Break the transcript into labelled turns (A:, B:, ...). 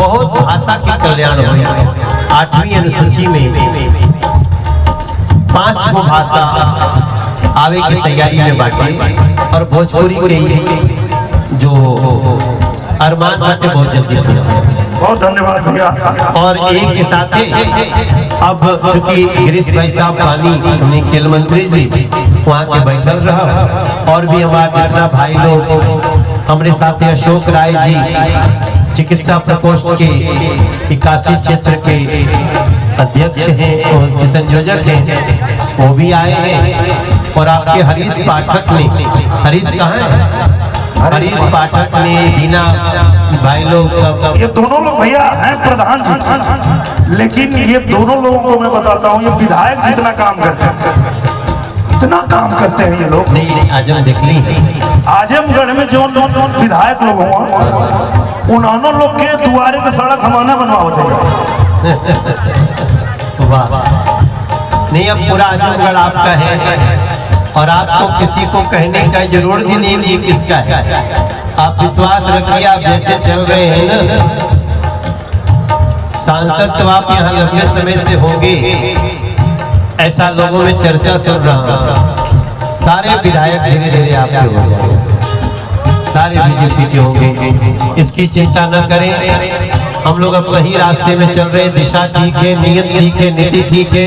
A: बहुत भाषा के कल्याण हुई। 8वीं अनुसूची में 5 गो भाषा आवे की तैयारी में बाटे और भोजपुरी के जो अरमान बाटे बहुत जल्दी
B: बहुत धन्यवाद भैया।
A: और एक के साथ अब चूंकि गिरीश भाई साहब पानी खेल मंत्री जी वहाँ के बैठल रहा और भी हमारे जितना भाई लोग हमारे साथ अशोक राय जी चिकित्सा प्रकोष्ठ के काशी क्षेत्र के अध्यक्ष हैं और संयोजक हैं, वो भी आए हैं। और आपके हरीश पाठक ने, हरीश कहाँ है? हरीश पाठक ने, दीना भाई लोग सब,
B: ये दोनों लोग भैया हैं प्रधान जी, लेकिन ये दोनों लोगों को मैं बताता हूँ, ये विधायक जितना काम करते हैं, इतना काम करते हैं ये लोग।
A: नहीं आजम देख ली,
B: आजमगढ़ में जो विधायक लोग हुआ उन्होंने लोग के दुआरे के सड़क हमारा बनवाते
A: वाह। नहीं अब पूरा आजमगढ़ आपका है और आपको किसी को कहने का जरूरत ही नहीं ये किसका है। आप विश्वास रखिए, आप जैसे चल रहे हैं ना, सांसद सब आप यहाँ लंबे समय से होंगे, ऐसा लोगों में चर्चा चल रहा। सारे विधायक धीरे धीरे आपके हो जाएंगे, सारे बीजेपी के होंगे, इसकी चिंता न करें। हम लोग अब सही रास्ते में चल रहे, दिशा ठीक है, नियत ठीक है, नीति ठीक है।